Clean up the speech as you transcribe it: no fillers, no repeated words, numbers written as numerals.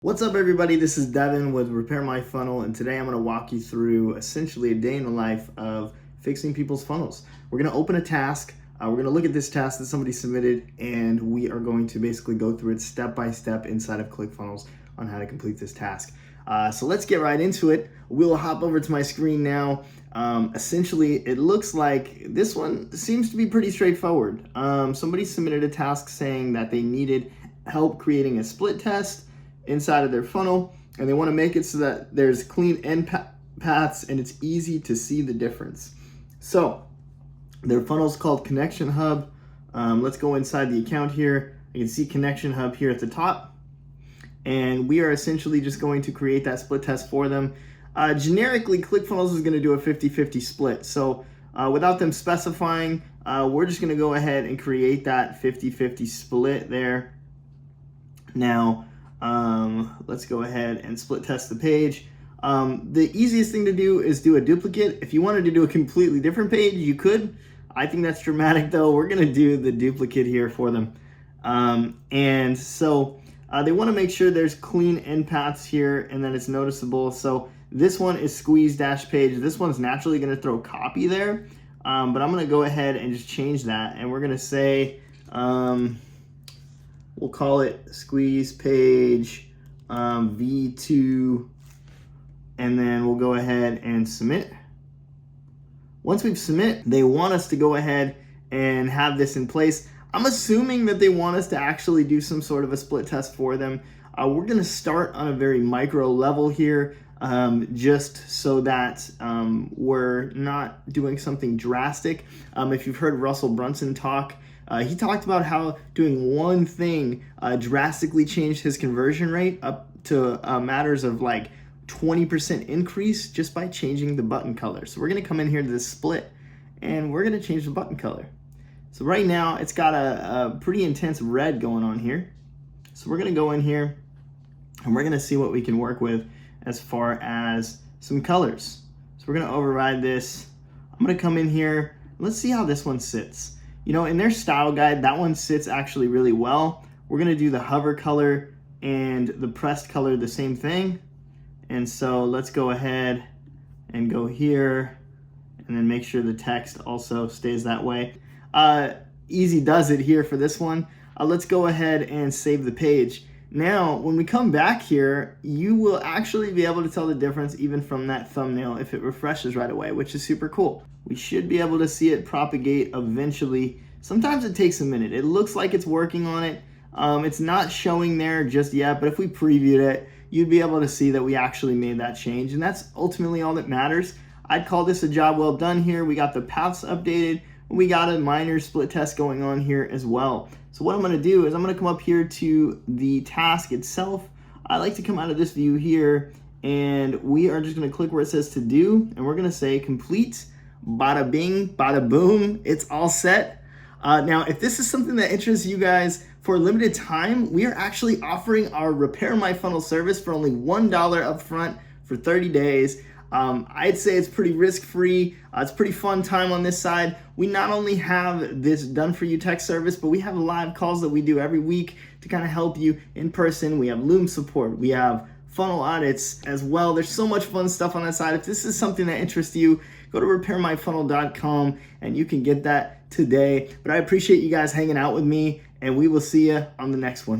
What's up, everybody? This is Devon with Repair My Funnel, and today I'm going to walk you through essentially a day in the life of fixing people's funnels. We're going to open a task. We're going to look at this task that somebody submitted, and we are going to basically go through it step by step inside of ClickFunnels on how to complete this task. So let's get right into it. We'll hop over to my screen now. Essentially, it looks like this one seems to be pretty straightforward. Somebody submitted a task saying that they needed help creating a split test inside of their funnel, and they want to make it so that there's clean end paths and it's easy to see the difference. So their funnel is called Connection Hub. Let's go inside the account here. You can see Connection Hub here at the top, and we are essentially just going to create that split test for them. Generically, ClickFunnels is going to do a 50-50 split. So without them specifying, we're just going to go ahead and create that 50-50 split there. Now, let's go ahead and split test the page. The easiest thing to do is do a duplicate. If you wanted to do a completely different page, you could. I think that's dramatic though. We're gonna do the duplicate here for them. And so they wanna make sure there's clean end paths here and that it's noticeable. So this one is squeeze dash page. This one's naturally gonna throw copy there. But I'm gonna go ahead and just change that. And we're gonna say, we'll call it squeeze page V2, and then we'll go ahead and submit. Once we've submit, they want us to go ahead and have this in place. I'm assuming that they want us to actually do some sort of a split test for them. We're gonna start on a very micro level here, just so that we're not doing something drastic. If you've heard Russell Brunson talk, he talked about how doing one thing drastically changed his conversion rate up to matters of like 20% increase just by changing the button color. So we're gonna come in here to this split and we're gonna change the button color. So right now it's got a pretty intense red going on here. So we're gonna go in here and we're gonna see what we can work with as far as some colors. So we're gonna override this. I'm gonna come in here. Let's see how this one sits. You know, in their style guide, that one sits actually really well. We're gonna do the hover color and the pressed color the same thing. And so let's go ahead and go here and then make sure the text also stays that way. Easy does it here for this one. Let's go ahead and save the page. Now, when we come back here, you will actually be able to tell the difference even from that thumbnail if it refreshes right away, which is super cool. We should be able to see it propagate eventually. Sometimes it takes a minute. It looks like it's working on it. It's not showing there just yet, but if we previewed it, you'd be able to see that we actually made that change, and that's ultimately all that matters. I'd call this a job well done here. We got the paths updated. We got a minor split test going on here as well. So what I'm gonna do is I'm gonna come up here to the task itself. I like to come out of this view here, and we are just gonna click where it says to do, and we're gonna say complete, bada bing, bada boom, it's all set. Now, if this is something that interests you guys, for a limited time, we are actually offering our Repair My Funnel service for only $1 upfront for 30 days. I'd say it's pretty risk-free. It's pretty fun time on this side. We not only have this done-for-you tech service, but we have live calls that we do every week to kind of help you in person. We have Loom support. We have funnel audits as well. There's so much fun stuff on that side. If this is something that interests you, go to repairmyfunnel.com and you can get that today. But I appreciate you guys hanging out with me, and we will see you on the next one.